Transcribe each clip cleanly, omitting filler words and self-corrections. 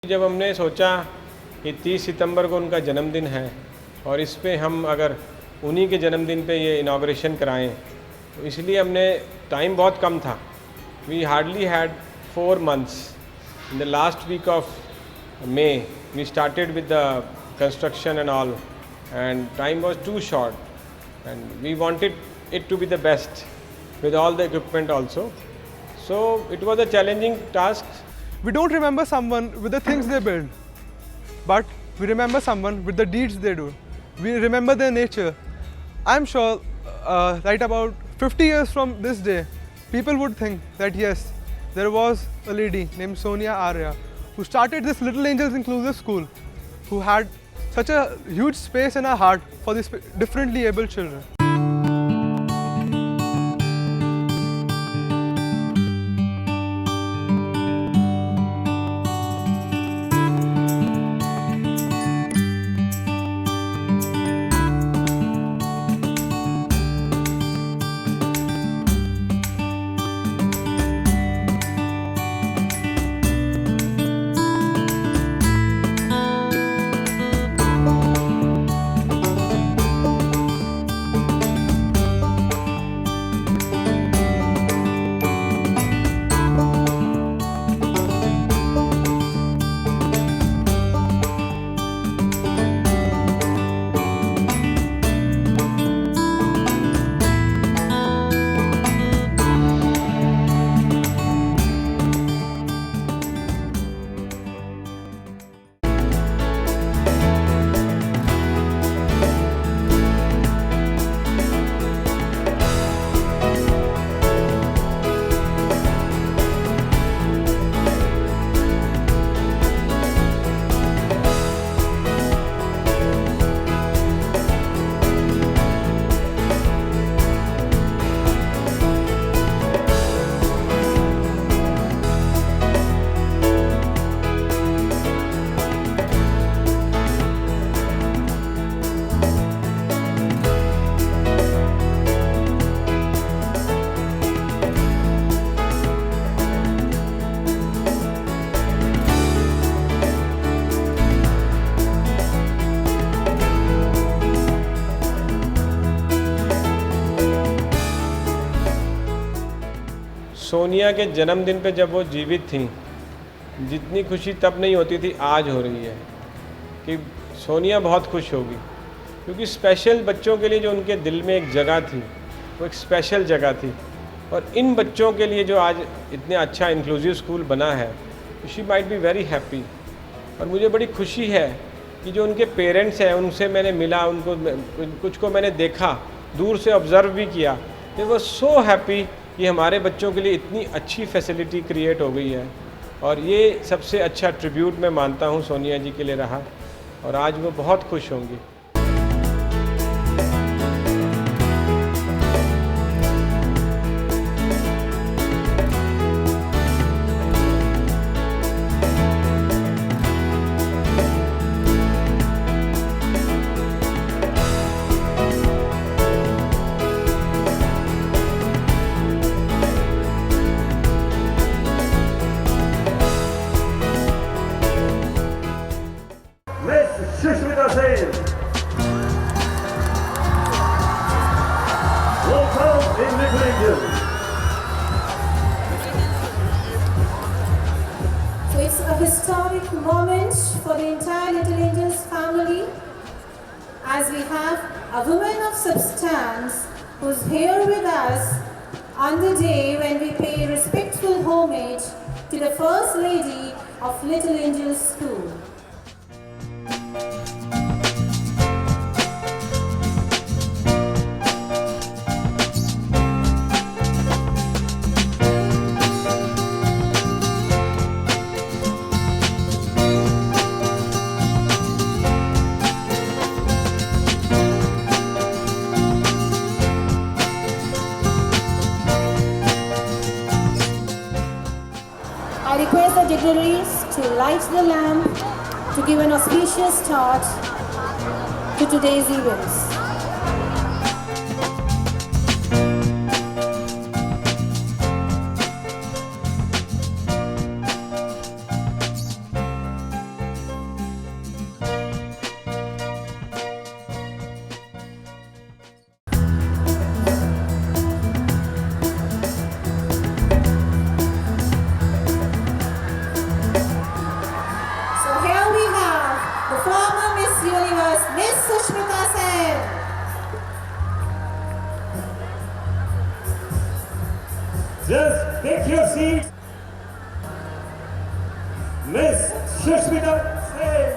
जब हमने सोचा कि 30 सितंबर को उनका जन्मदिन है और इस पे हम अगर उन्हीं के जन्मदिन पे ये इनाग्रेशन कराएं, तो इसलिए हमने टाइम बहुत कम था. We hardly had 4 months. In the last week of May, we started with the construction and all, and time was too short, and we wanted it to be the best with all the equipment also. So it was a challenging task. We don't remember someone with the things they build, but we remember someone with the deeds they do. We remember their nature. I'm sure right about 50 years from this day, people would think that yes, there was a lady named Sonia Arya who started this Little Angels Inclusive School, who had such a huge space in her heart for these differently abled children. Sonia के जन्मदिन पे जब वो जीवित थी, जितनी खुशी तब नहीं होती थी आज हो रही है कि सोनिया बहुत खुश होगी, क्योंकि स्पेशल बच्चों के लिए जो उनके दिल में एक जगह थी, वो एक स्पेशल जगह थी. और इन बच्चों के लिए जो आज इतने अच्छा इंक्लूसिव स्कूल बना है, she might be very happy. और मुझे बड़ी खुशी है कि जो उनके पेरेंट्स हैं, उनसे मैंने मिला, उनको कुछ को मैंने देखा, दूर से ऑब्ज़र्व भी किया. दे वर सो हैप्पी कि हमारे बच्चों के लिए इतनी अच्छी फैसिलिटी क्रिएट हो गई है. और ये सबसे अच्छा ट्रिब्यूट मैं मानता हूँ सोनिया जी के लिए रहा, और आज वो बहुत खुश होंगी. Sushmita Sen. Welcome in Little Angels. So it's a historic moment for the entire Little Angels family, as we have a woman of substance who's here with us on the day when we pay respectful homage to the First Lady of Little Angels School. I request the dignitaries to light the lamp to give an auspicious start to today's events. Just take your seats. Miss Sushmita Sen.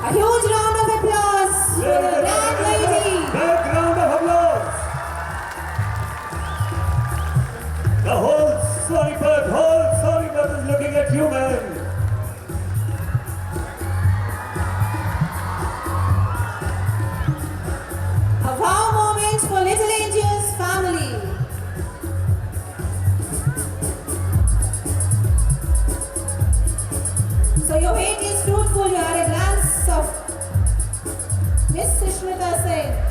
A huge round of applause for the grand lady. Big round of applause. The whole Sonipat is looking at you, man. A wow moment for Little Angels family. So your wait is fruitful. You had a glance of Miss Sushmita Sen.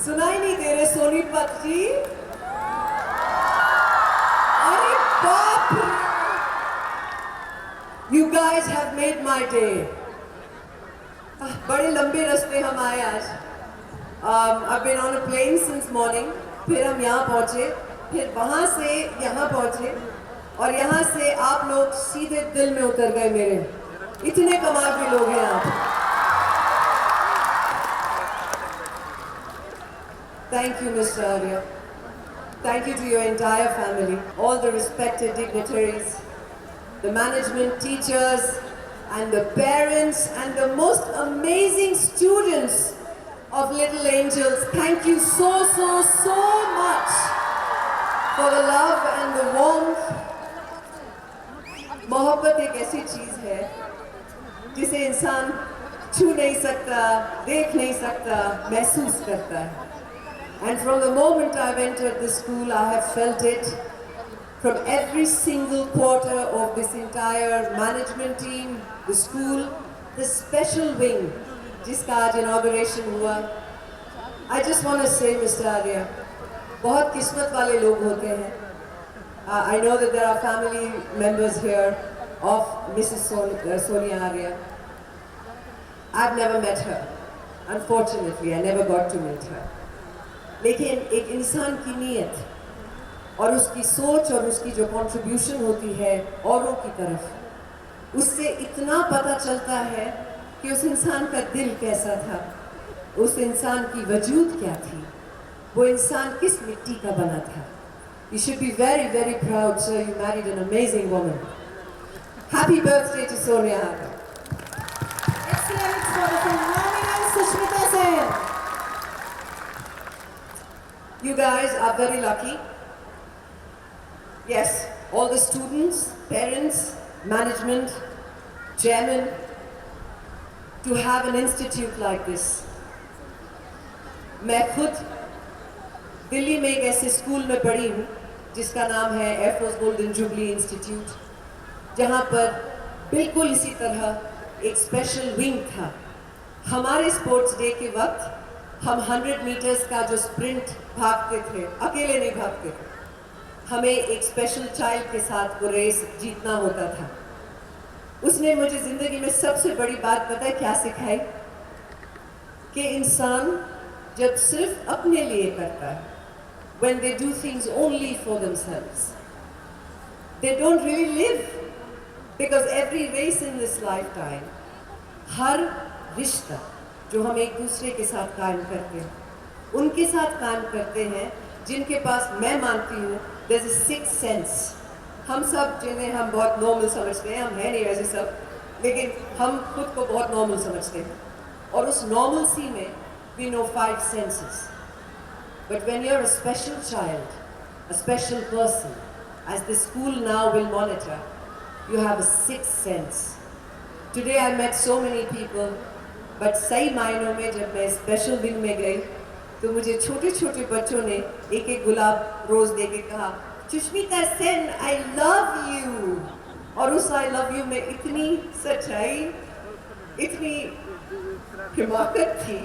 सुनाई नहीं दे रहे सोनीपत जी? अरे बाप रे! You guys have made my day. बड़े लंबे रास्ते हम आए आज. I've been on a plane since morning. फिर हम यहाँ पहुँचे, फिर वहाँ से यहाँ पहुँचे, और यहाँ से आप लोग सीधे दिल में उतर गए मेरे. इतने कमाल के लोग हैं आप. Thank you, Mr. Arya. Thank you to your entire family, all the respected dignitaries, the management, teachers, and the parents, and the most amazing students of Little Angels. Thank you so much for the love and the warmth. मोहब्बत एक ऐसी चीज है जिसे इंसान छू नहीं सकता, देख नहीं सकता, महसूस करता है. And from the moment I've entered this school, I have felt it from every single quarter of this entire management team, the school, the special wing, जिसका आज inauguration हुआ. I just want to say, Mr. Arya, बहुत किस्मत वाले लोग होते हैं. I know that there are family members here of Mrs. Sonia Arya. I've never met her. Unfortunately, I never got to meet her. लेकिन एक इंसान की नीयत और उसकी सोच और उसकी जो कंट्रीब्यूशन होती है औरों की तरफ, उससे इतना पता चलता है कि उस इंसान का दिल कैसा था, उस इंसान की वजूद क्या थी, वो इंसान किस मिट्टी का बना था. You should be very, very proud, sir. You married an amazing woman. Happy birthday to Sonia. Excellent for the phenomenal Sushmita Sen. You guys are very lucky. Yes, all the students, parents, management, chairman, to have an institute like this. मैं खुद दिल्ली में एक ऐसे school में पढ़ी हूँ जिसका नाम है एयरफोर्स गोल्डन जुबली इंस्टीट्यूट, जहाँ पर बिल्कुल इसी तरह एक स्पेशल विंग था. हमारे स्पोर्ट्स डे के वक्त हम 100 मीटर्स का जो स्प्रिंट भागते थे, अकेले नहीं भागते थे, हमें एक स्पेशल चाइल्ड के साथ वो रेस जीतना होता था. उसने मुझे ज़िंदगी में सबसे बड़ी बात पता है क्या सिखाई? कि इंसान जब सिर्फ अपने लिए करता है, when they do things only for themselves, they don't really live. Because every race in this lifetime, हर रिश्ता जो हम एक दूसरे के साथ कायम करते हैं, उनके साथ कायम करते हैं जिनके पास, मैं मानती हूँ, there's a sixth sense. हम सब जिन्हें हम बहुत नॉर्मल समझते हैं, हम हैं नहीं वैसे सब, लेकिन हम खुद को बहुत नॉर्मल समझते हैं, और उस नॉर्मलसी में we know 5 senses. But when you're a special child, a special person, as the school now will monitor, you have a 6th sense. Today I met so many people, but सही मायनों में जब मैं special wing में गई तो मुझे छोटे छोटे बच्चों ने एक एक गुलाब रोज दे के कहा, Sushmita Sen, I love you. और उस आई लव यू में इतनी सच्चाई, इतनी हिमाकत थी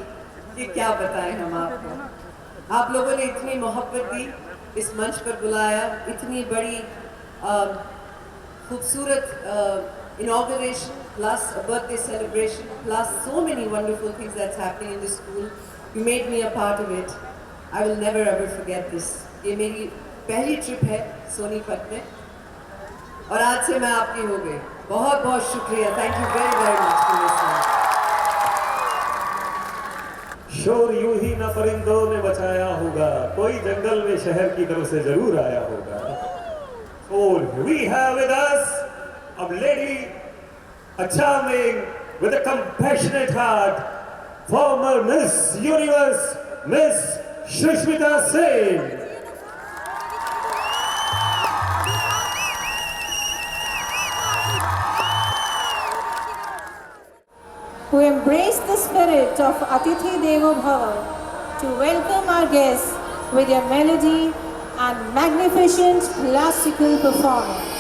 कि क्या बताएं हम आपको. आप लोगों ने इतनी मोहब्बत दी, इस मंच पर बुलाया, इतनी बड़ी खूबसूरत inauguration plus a birthday celebration plus so many wonderful things that's happening in the school. You made me a part of it. I will never ever forget this. ये मेरी पहली ट्रिप है सोनीपत में और आज से मैं आपकी हो गई। बहुत बहुत शुक्रिया, thank you very very much for listening. शोर यूं ही न परिंदों ने बचाया होगा, कोई जंगल में शहर की तरफ से जरूर आया होगा। और we have with us a lady, a charming, with a compassionate heart, former Miss Universe, Miss Shushmita Sen. who embrace the spirit of Atithi Devo Bhava to welcome our guests with their melody and magnificent classical performance.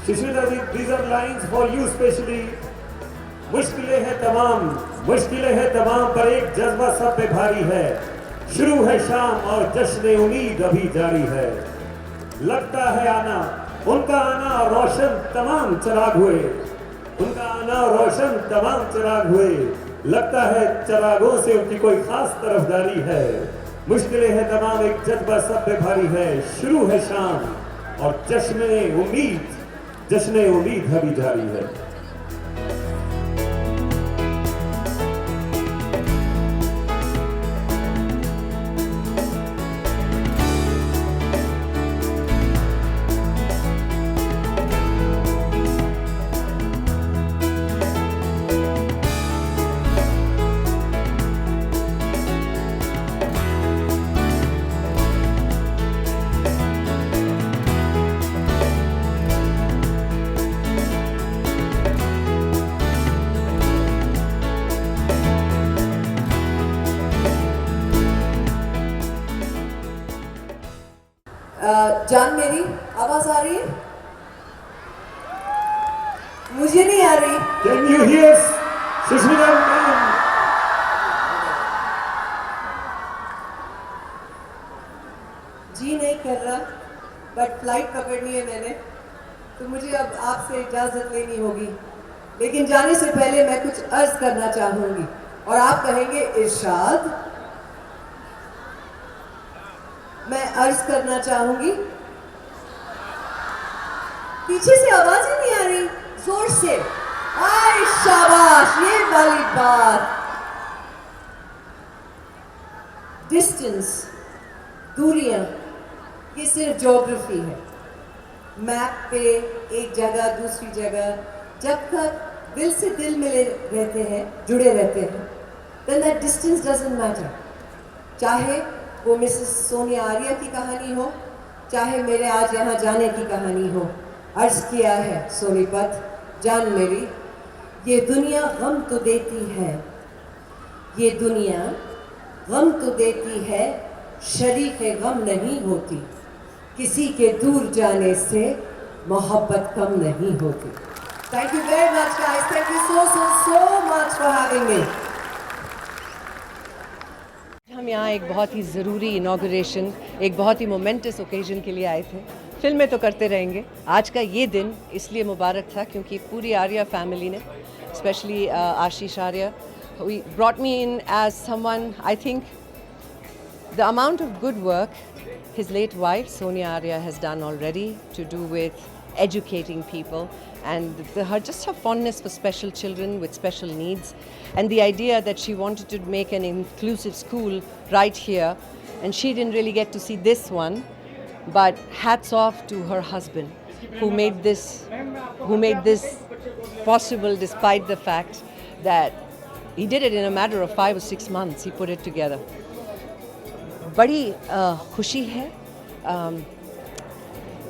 Sushmita ji, these are lines for you specially. मुश्किलें हैं तमाम पर एक जज्बा सब पे भारी है। शुरू है शाम और जश्न उम्मीद अभी जारी है। लगता है आना उनका आना रोशन तमाम चिराग हुए, उनका आना रोशन तमाम चिराग हुए। लगता है चिरागों से उनकी कोई खास तरफदारी है। मुश्किलें हैं तमाम एक जज्बा सब पे भारी है। शुरू है शाम और जश्न उम्मीद अभी जारी है। जान मेरी आवाज आ रही है? मुझे नहीं आ रही। Can you hear Sushmita ma'am? जी नहीं कर रहा, बट फ्लाइट पकड़नी है मैंने, तो मुझे अब आपसे इजाजत लेनी होगी। लेकिन जाने से पहले मैं कुछ अर्ज करना चाहूंगी और आप कहेंगे इरशाद। मैं अर्ज करना चाहूंगी। पीछे से आवाज ही नहीं आ रही, जोर से। आय शाबाश, ये वाली बात। डिस्टेंस, दूरियां, ये सिर्फ ज्योग्राफी है। मैप पे एक जगह दूसरी जगह जब तक दिल से दिल मिले रहते हैं, जुड़े रहते हैं, then that distance doesn't matter। चाहे वो मिसेस सोनिया आर्या की कहानी हो, चाहे मेरे आज यहाँ जाने की कहानी हो। अर्ज किया है सोनीपत, जान मेरी, ये दुनिया गम तो देती है, ये दुनिया गम तो देती है, शरीके गम नहीं होती। किसी के दूर जाने से मोहब्बत कम नहीं होती। Thank you very much guys, thank you so much for having me। हम यहाँ एक बहुत ही ज़रूरी इनॉग्रेशन, एक बहुत ही मोमेंटस ओकेजन के लिए आए थे। फिल्में तो करते रहेंगे, आज का ये दिन इसलिए मुबारक था क्योंकि पूरी आर्या फैमिली ने, specially Ashish Arya brought me in as someone, I think, the amount of good work his late wife, Sonia Arya, has done already to do with educating people and her fondness for special children with special needs, and the idea that she wanted to make an inclusive school right here, and she didn't really get to see this one, but hats off to her husband who made this possible despite the fact that he did it in a matter of 5 or 6 months. He put it together. बड़ी खुशी है,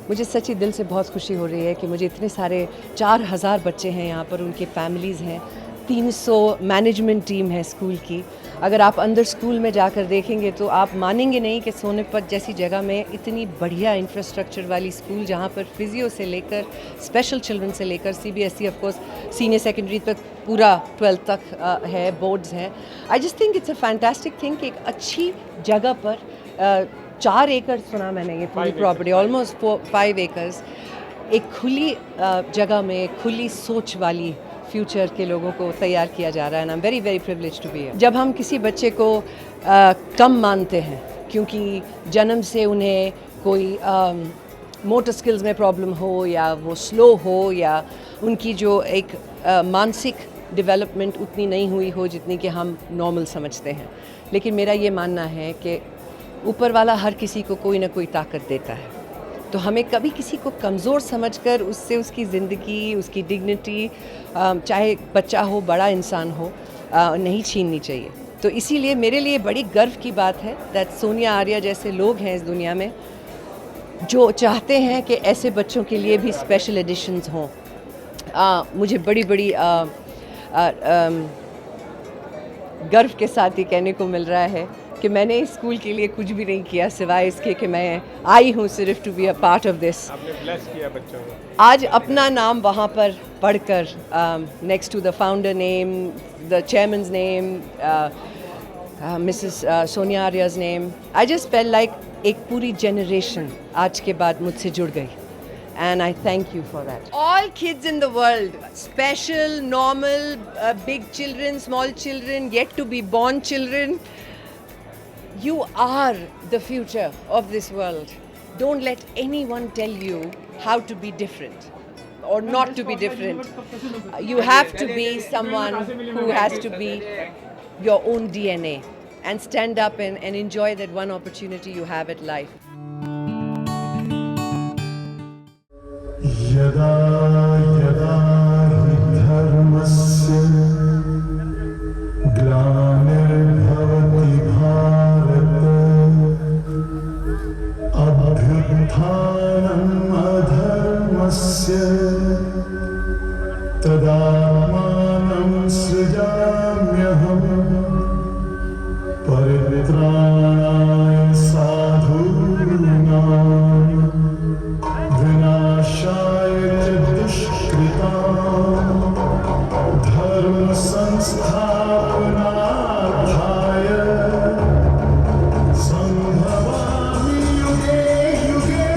मुझे सच्ची दिल से बहुत खुशी हो रही है कि मुझे इतने सारे 4000 बच्चे हैं यहाँ पर, उनके फैमिलीज़ हैं, 300 मैनेजमेंट टीम है स्कूल की। अगर आप अंदर स्कूल में जाकर देखेंगे तो आप मानेंगे नहीं कि सोनीपत जैसी जगह में इतनी बढ़िया इंफ्रास्ट्रक्चर वाली स्कूल, जहाँ पर फिजियो से लेकर स्पेशल चिल्ड्रन से लेकर CBSE of course senior secondary तक पूरा 12th तक है, बोर्ड्स हैं। I just think it's a fantastic thing कि एक अच्छी जगह पर 4 एकड़ सुना मैंने ये पूरी प्रॉपर्टी, ऑलमोस्ट 5 एकर्स, एक खुली जगह में खुली सोच वाली फ्यूचर के लोगों को तैयार किया जा रहा है। And I am very very privileged to be here. जब हम किसी बच्चे को कम मानते हैं क्योंकि जन्म से उन्हें कोई मोटर स्किल्स में प्रॉब्लम हो या वो स्लो हो या उनकी जो एक मानसिक डेवलपमेंट उतनी नहीं हुई हो जितनी कि हम नॉर्मल समझते हैं, लेकिन मेरा ये मानना है कि ऊपर वाला हर किसी को कोई ना कोई ताकत देता है, तो हमें कभी किसी को कमज़ोर समझकर उससे उसकी ज़िंदगी, उसकी डिग्निटी, चाहे बच्चा हो बड़ा इंसान हो, नहीं छीननी चाहिए। तो इसीलिए मेरे लिए बड़ी गर्व की बात है दैट सोनिया आर्या जैसे लोग हैं इस दुनिया में जो चाहते हैं कि ऐसे बच्चों के लिए भी स्पेशल एडिशंस हों। मुझे बड़ी बड़ी गर्व के साथ ये कहने को मिल रहा है कि मैंने इस स्कूल के लिए कुछ भी नहीं किया सिवाय इसके कि मैं आई हूँ सिर्फ to be a part of this. आपने ब्लेस किया बच्चों को। आज अपना नाम वहाँ पर पढ़कर next to the founder name, the chairman's name, Mrs Sonia Arya's name, I just felt like एक पूरी जनरेशन आज के बाद मुझसे जुड़ गई। And I thank you for that. All kids in the world, special, normal, big children, small children, yet to be born children, you are the future of this world. Don't let anyone tell you how to be different or not to be different. You have to be someone who has to be your own DNA and stand up and enjoy that one opportunity you have at life. यदा यदा हि धर्मस्य ग्लानिर्भवति भारत अभ्युत्थानम् अधर्मस्य तदात्मानं सृजाम्यहम् परित्राणाय साधूनां विनाशाय च दुष्कृतां धर्म संस्थापनार्थाय संभवामि युगे युगे।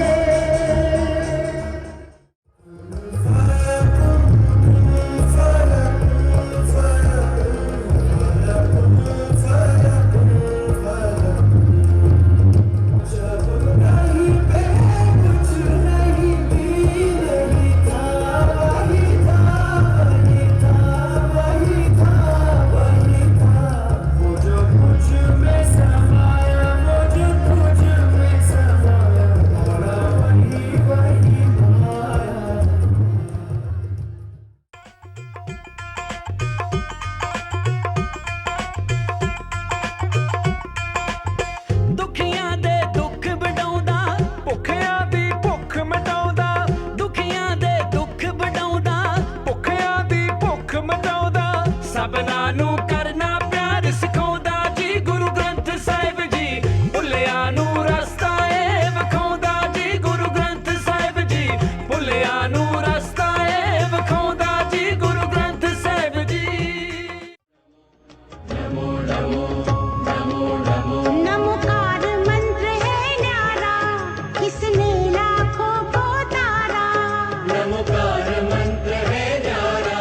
नमोकार मंत्र है न्यारा,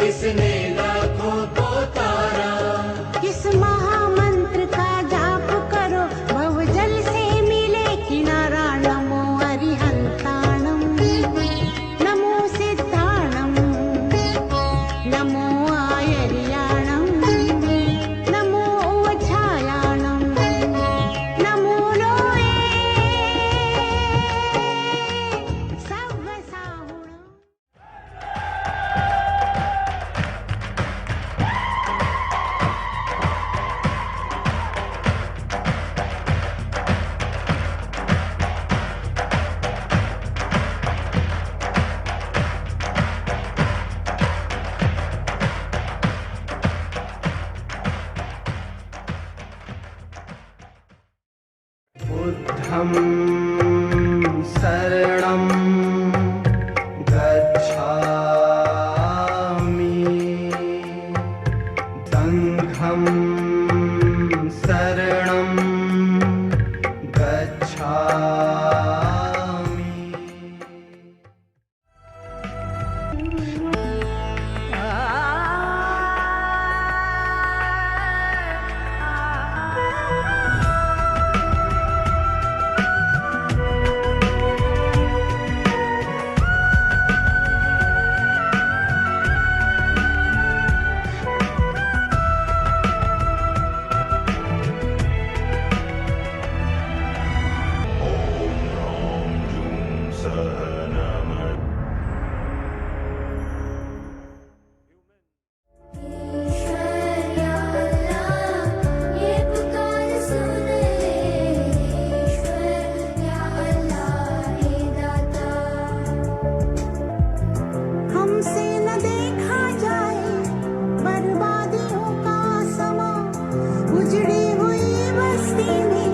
इसने लाखों को संघं शरणं गच्छामि संघं शरणं गच्छामि ईश्वर या अल्लाह ये पुकार सुन ले ईश्वर या अल्लाह हे दाता हमसे न देखा जाए बर्बादियों का समा उजड़ी हुई बस्ती में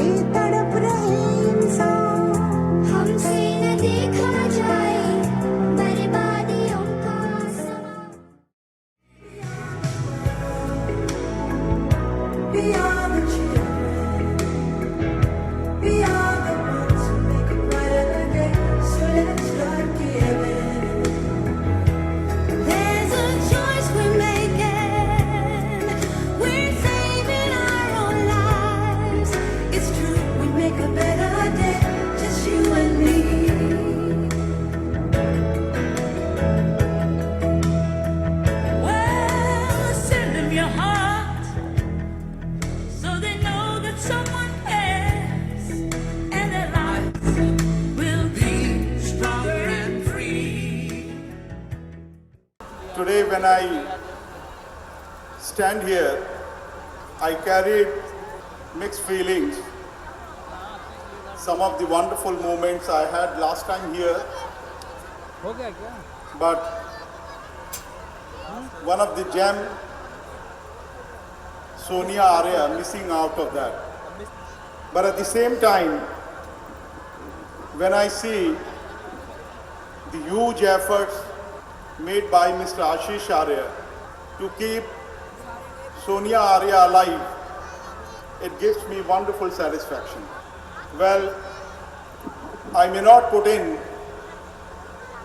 ये तड़प रहे इंसान हमसे न देखा जाए बर्बादियों का समा We are the children. We are the ones who make it brighter again. So let's start giving. There's a choice we're making. We're saving our own lives. It's true, we make a better day. Just you and me. Well, send them your heart so they know that someone cares and their lives will be stronger and free. Today when I stand here, I carried mixed feelings. Some of the wonderful moments I had last time here, but one of the gem, Sonia Arya, missing out of that. But at the same time, when I see the huge efforts made by Mr. Ashish Arya to keep Sonia Arya alive, it gives me wonderful satisfaction. Well, I may not put in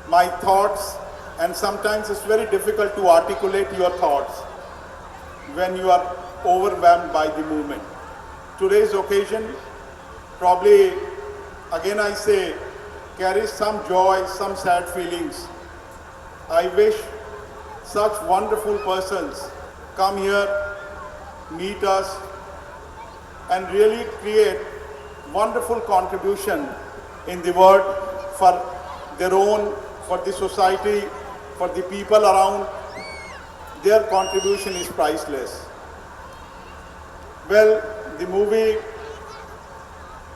my thoughts, and sometimes it's very difficult to articulate your thoughts when you are overwhelmed by the movement. Today's occasion, probably, again I say, carries some joy, some sad feelings. I wish such wonderful persons come here, meet us, and really create wonderful contribution in the world for their own, for the society, for the people around. Their contribution is priceless. Well, the movie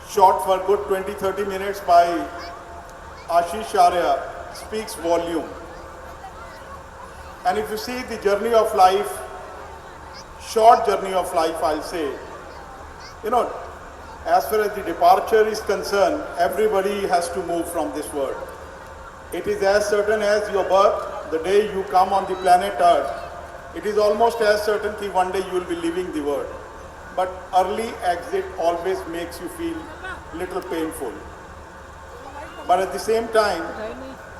shot for good 20-30 minutes by Ashish Arya speaks volume. And if you see the journey of life, short journey of life, I'll say, you know, as far as the departure is concerned, everybody has to move from this world. It is as certain as your birth, the day you come on the planet Earth. It is almost as certain that one day you will be leaving the world. But early exit always makes you feel little painful. But at the same time,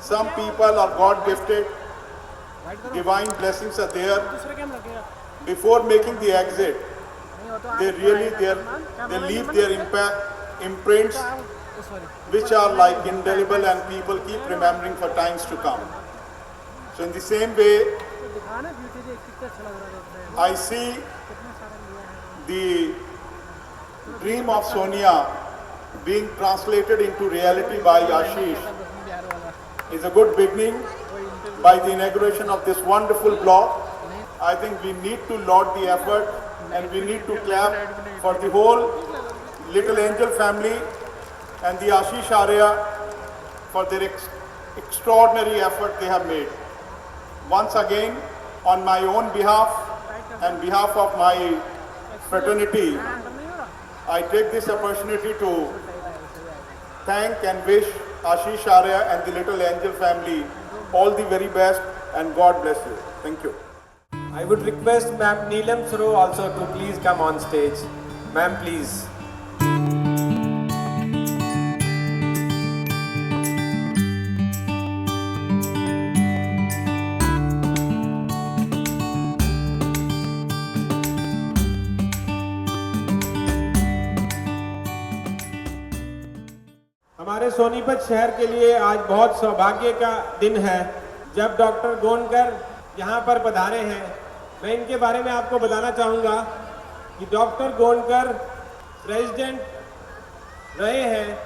some people are God gifted, divine blessings are there. Before making the exit, they really they leave their imprints, which are like indelible, and people keep remembering for times to come. So in the same way, I see the dream of Sonia being translated into reality by Ashish is a good beginning by the inauguration of this wonderful block. I think we need to laud the effort and we need to clap for the whole Little Angel family and the Ashish Arya for their extraordinary effort they have made. Once again, on my own behalf and behalf of my fraternity, I take this opportunity to thank and wish Ashish Arya and the Little Angel family all the very best and God bless you. Thank you. I would request Ma'am Neelam Sro also to please come on stage. Ma'am, please. हमारे सोनीपत शहर के लिए आज बहुत सौभाग्य का दिन है जब डॉक्टर गोंडकर यहाँ पर पधारे हैं। मैं इनके बारे में आपको बताना चाहूँगा कि डॉक्टर गोंडकर प्रेसिडेंट रहे हैं,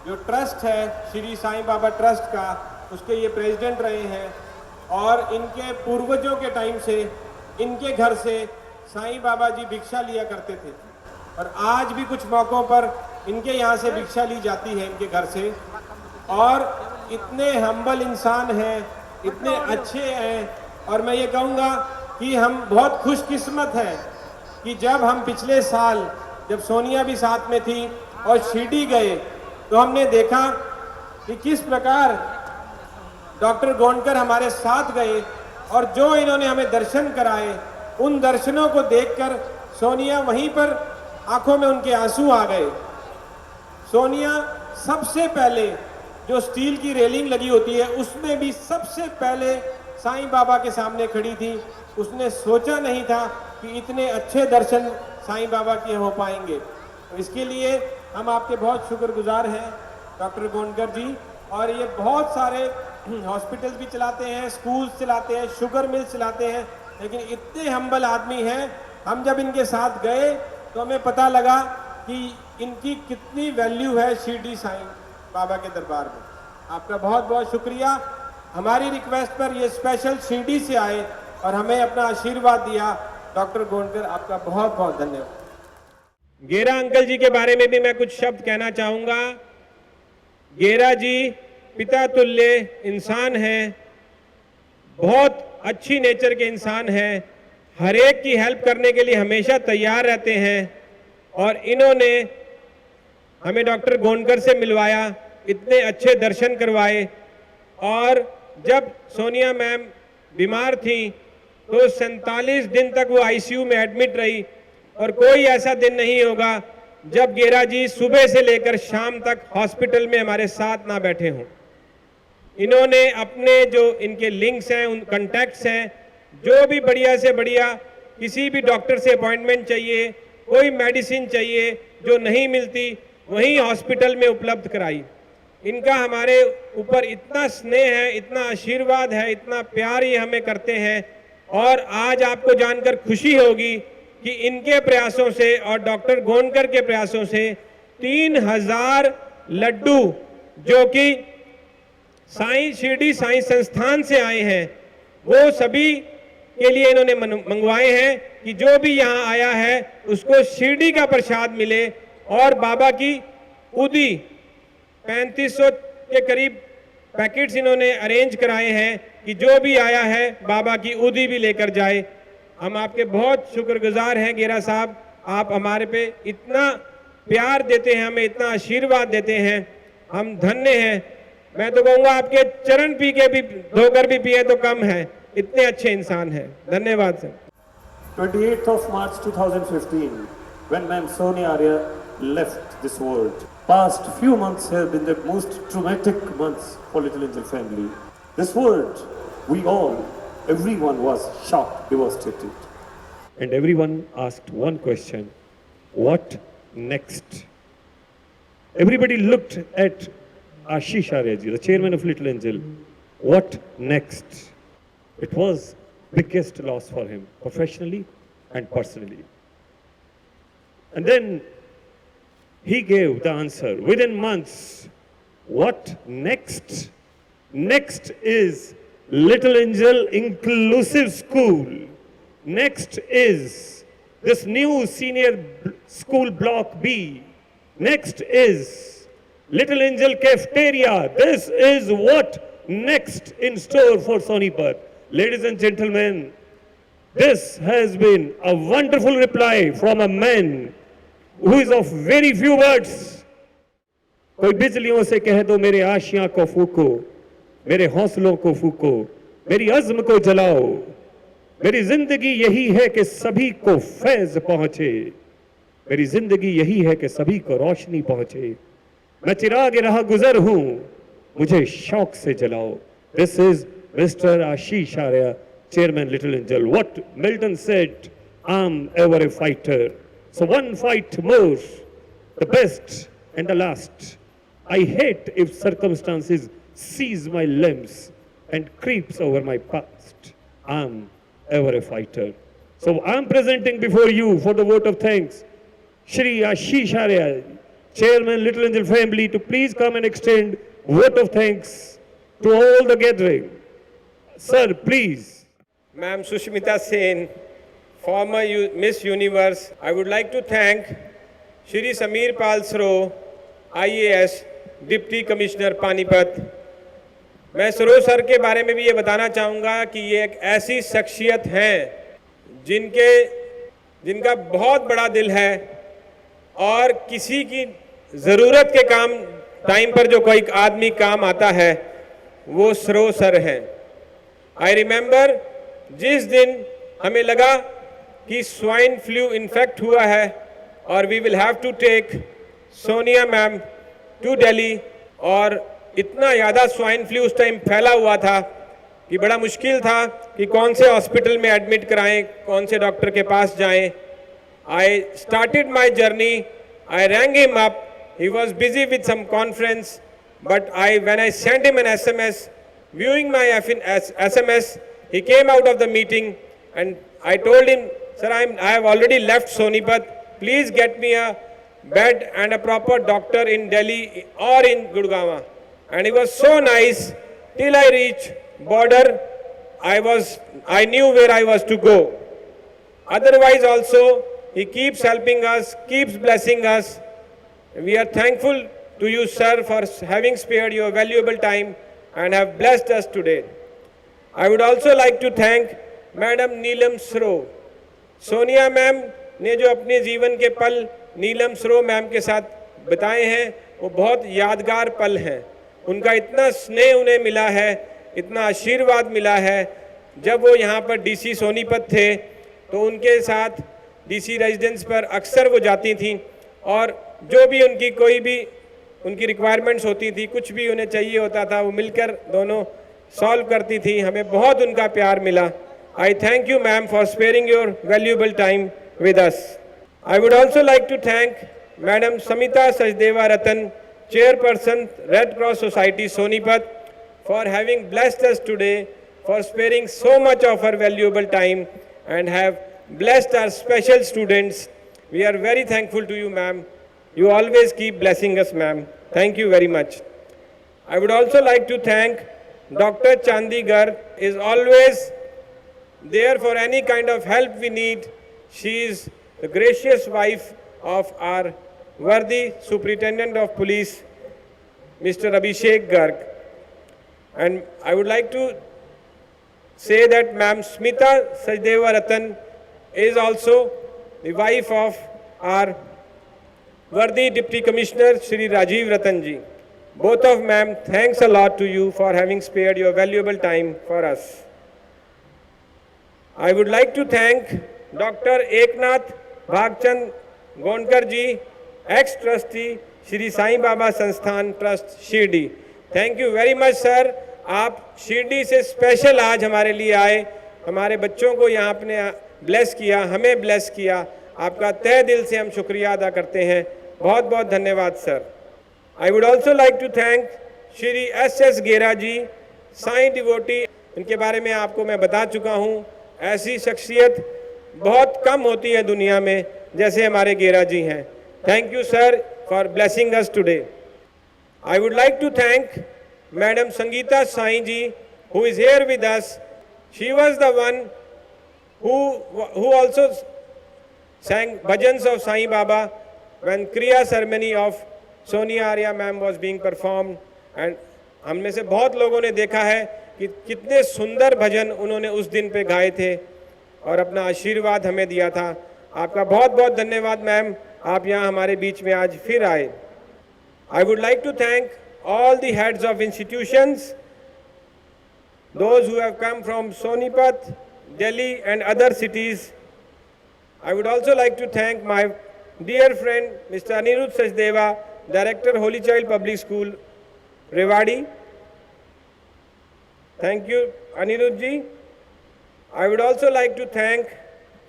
जो ट्रस्ट है श्री साईं बाबा ट्रस्ट का, उसके ये प्रेसिडेंट रहे हैं और इनके पूर्वजों के टाइम से इनके घर से साईं बाबा जी भिक्षा लिया करते थे और आज भी कुछ मौक़ों पर इनके यहाँ से भिक्षा ली जाती है इनके घर से। और इतने हम्बल इंसान हैं, इतने अच्छे हैं और मैं ये कहूँगा कि हम बहुत खुशकिस्मत हैं कि जब हम पिछले साल जब सोनिया भी साथ में थी और शिरडी गए तो हमने देखा कि किस प्रकार डॉक्टर गोंडकर हमारे साथ गए और जो इन्होंने हमें दर्शन कराए उन दर्शनों को देखकर सोनिया वहीं पर आंखों में उनके आंसू आ गए। सोनिया सबसे पहले जो स्टील की रेलिंग लगी होती है उसमें भी सबसे पहले साईं बाबा के सामने खड़ी थी। उसने सोचा नहीं था कि इतने अच्छे दर्शन साईं बाबा के हो पाएंगे। तो इसके लिए हम आपके बहुत शुक्रगुजार हैं डॉक्टर गोंडकर जी। और ये बहुत सारे हॉस्पिटल भी चलाते हैं, स्कूल्स चलाते हैं, शुगर मिल्स चलाते हैं, लेकिन इतने हम्बल आदमी हैं। हम जब इनके साथ गए तो हमें पता लगा कि इनकी कितनी वैल्यू है शिरडी साईं बाबा के दरबार में। आपका बहुत बहुत शुक्रिया। हमारी रिक्वेस्ट पर ये स्पेशल शिरडी से आए और हमें अपना आशीर्वाद दिया। डॉक्टर गोंडकर आपका बहुत बहुत धन्यवाद। गेरा अंकल जी के बारे में भी मैं कुछ शब्द कहना चाहूँगा। गेरा जी पिता तुल्य इंसान हैं, बहुत अच्छी नेचर के इंसान हैं, हर एक की हेल्प करने के लिए हमेशा तैयार रहते हैं और इन्होंने हमें डॉक्टर गोंडकर से मिलवाया, इतने अच्छे दर्शन करवाए। और जब सोनिया मैम बीमार थी तो 47 दिन तक वो आईसीयू में एडमिट रही और कोई ऐसा दिन नहीं होगा जब गेरा जी सुबह से लेकर शाम तक हॉस्पिटल में हमारे साथ ना बैठे हों। इन्होंने अपने जो इनके लिंक्स हैं, उन कॉन्टैक्ट्स हैं, जो भी बढ़िया से बढ़िया किसी भी डॉक्टर से अपॉइंटमेंट चाहिए, कोई मेडिसिन चाहिए जो नहीं मिलती, वहीं हॉस्पिटल में उपलब्ध कराई। इनका हमारे ऊपर इतना स्नेह है, इतना आशीर्वाद है, इतना प्यार ये हमें करते हैं। और आज आपको जानकर खुशी होगी कि इनके प्रयासों से और डॉक्टर गोंडकर के प्रयासों से 3000 लड्डू जो कि साईं शिरडी साईं संस्थान से आए हैं, वो सभी के लिए इन्होंने मंगवाए हैं कि जो भी यहाँ आया है उसको शिरडी का प्रसाद मिले। और बाबा की उदी 3500 के करीब पैकेट्स इन्होंने अरेंज कराए हैं कि जो भी आया है बाबा की उदी भी लेकर जाए। हम आपके बहुत शुक्रगुजार हैं गेरा साहब, आप हमारे पे इतना प्यार देते हैं, हमें इतना आशीर्वाद देते हैं, हम धन्य हैं। मैं तो कहूँगा आपके चरण पी के भी धोकर भी पिए तो कम है, इतने अच्छे इंसान हैं। धन्यवाद sir. 28th of March 2015, when Ma'am Sonia Arya left this world. Past few months have been the most traumatic months for Little Angel family. This world, we all, everyone was shocked, devastated. And everyone asked one question: what next? Everybody looked at Ashish Arya ji, the chairman of Little Angel. What next? It was biggest loss for him, professionally and personally. And then he gave the answer within months. What next? Next is Little Angel Inclusive School. Next is this new senior school block B. Next is Little Angel Cafeteria. This is what next in store for Sonipat. Ladies and gentlemen, this has been a wonderful reply from a man who is of very few words. कोई बिजलियों से कह दो मेरे आशियां को फूको, मेरे हौसलों को फूको, मेरी अज़्म को जलाओ। मेरी जिंदगी यही है कि सभी को फैज पहुंचे, मेरी जिंदगी यही है कि सभी को रोशनी पहुंचे। मैं चिराग राह गुजर हूं, मुझे शौक से जलाओ। This is mister Ashish Arya, Chairman Little Angel. What Milton said, I'm ever a fighter. So one fight more, the best and the last. I hate if circumstances seize my limbs and creeps over my past. I'm ever a fighter. So I'm presenting before you for the vote of thanks, Shri Ashish Arya, Chairman Little Angel family, to please come and extend vote of thanks to all the gathering. Sir, please. Ma'am Sushmita Sen, former Miss Universe. I would like to thank Shri Sameer Pal Sro, IAS, Deputy Commissioner Panipat. मैं सरो sir के बारे में भी ये बताना चाहूँगा कि ये एक ऐसी शख्सियत हैं जिनका बहुत बड़ा दिल है और किसी की ज़रूरत के काम टाइम पर जो कोई आदमी काम आता है वो सरो सर हैं। आई रिमेंबर जिस दिन हमें लगा कि स्वाइन फ्लू इन्फेक्ट हुआ है और we will have to take Sonia ma'am to Delhi, और इतना ज़्यादा स्वाइन फ्लू उस टाइम फैला हुआ था कि बड़ा मुश्किल था कि कौन से हॉस्पिटल में एडमिट कराएं, कौन से डॉक्टर के पास जाएं। I started my journey, I rang him up, he was busy with some conference, but when I send him an SMS, viewing my SMS, he came out of the meeting and I told him, sir, I have already left Sonipat, please get me a bed and a proper doctor in Delhi or in Gurgaon. And he was so nice till I reached border. I knew where I was to go. Otherwise also he keeps helping us, keeps blessing us. We are thankful to you, sir, for having spared your valuable time and have blessed us today. I would also like to thank Madam Neelam Sro. Sonia ma'am ने जो अपने जीवन के पल नीलम सरो ma'am के साथ बिताए हैं वो बहुत यादगार पल हैं। उनका इतना स्नेह उन्हें मिला है, इतना आशीर्वाद मिला है। जब वो यहाँ पर DC सोनीपत थे तो उनके साथ DC रेजिडेंस पर अक्सर वो जाती थीं और जो भी उनकी कोई भी उनकी रिक्वायरमेंट्स होती थी, कुछ भी उन्हें चाहिए होता था, वो मिलकर दोनों सॉल्व करती थी। हमें बहुत उनका प्यार मिला। I thank you ma'am for sparing your valuable time with us. I would also like to thank madam Samita Sachdeva Ratan, chairperson Red Cross Society Sonipat, for having blessed us today, for sparing so much of our valuable time and have blessed our special students. We are very thankful to you ma'am. You always keep blessing us, ma'am. Thank you very much. I would also like to thank Dr. Chandigarh, is always there for any kind of help we need. She is the gracious wife of our worthy Superintendent of Police, Mr. Abhishek Garg. And I would like to say that Ma'am Smita Sachdeva Ratan is also the wife of our worthy Deputy Commissioner Shri Rajiv Ratan ji. Both of ma'am, thanks a lot to you for having spared your valuable time for us. I would like to thank Dr. Eknath Bhagchand Gonkar ji, ex-trustee Shri Sai Baba Sansthan Trust Shirdi. Thank you very much sir. आप शिरडी से special आज हमारे लिए आए, हमारे बच्चों को यहाँ अपने ब्लेस किया, हमें ब्लेस किया। आपका तहे दिल से हम शुक्रिया अदा करते हैं। बहुत बहुत धन्यवाद sir. I would also like to thank Shri SS Gera ji, Sai devotee. इनके बारे में आपको मैं बता चुका हूँ। ऐसी शख्सियत बहुत कम होती है दुनिया में जैसे हमारे गेरा जी हैं। Thank you sir for blessing us today. I would like to thank madam Sangeeta Sai ji, who is here with us. She was the one who also sang bhajans of Sai Baba when Kriya ceremony of Sonia Arya ma'am was being performed, and हम में से बहुत लोगों ने देखा है कि कितने सुंदर भजन उन्होंने उस दिन पे गाए थे और अपना आशीर्वाद हमें दिया था। आपका बहुत बहुत धन्यवाद मैम, आप यहाँ हमारे बीच में आज फिर आए। I would like to thank all the heads of institutions, those who have come from Sonipat, Delhi and other cities. I would also like to thank my dear friend Mr. Anirudh Sachdeva, Director, Holy Child Public School, Rewadi. Thank you, Anirudh ji. I would also like to thank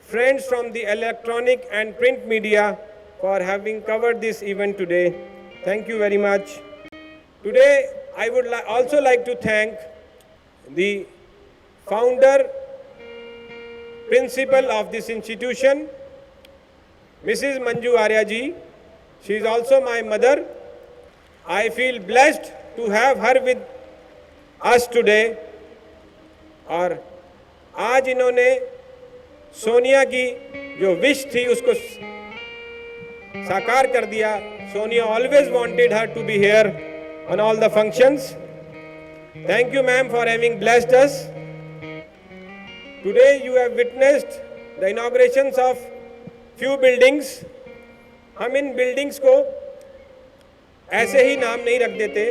friends from the electronic and print media for having covered this event today. Thank you very much. Today, I would also like to thank the founder, principal of this institution, Mrs. Manju Arya ji. She is also my mother. I feel blessed to have her with us today. और आज इन्होंने सोनिया की जो wish थी उसको साकार कर दिया. Sonia always wanted her to be here on all the functions. Thank you, ma'am, for having blessed us. Today you have witnessed the inaugurations of few buildings. हम इन buildings को ऐसे ही नाम नहीं रख देते.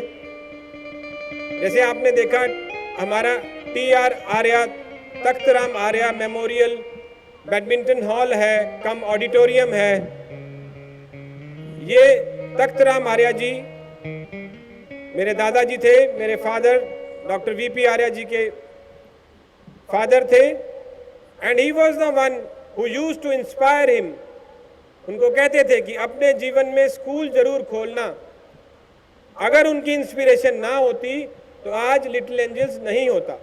जैसे आपने देखा हमारा TR Arya, Takhtram Arya memorial badminton hall है, कम ऑडिटोरियम है. ये तख्तराम आर्या जी मेरे दादाजी थे, मेरे father doctor VP Arya ji के फादर थे. And he was the one who used to inspire him. उनको कहते थे कि अपने जीवन में स्कूल जरूर खोलना. अगर उनकी इंस्पिरेशन ना होती तो आज लिटिल एंजल्स नहीं होता.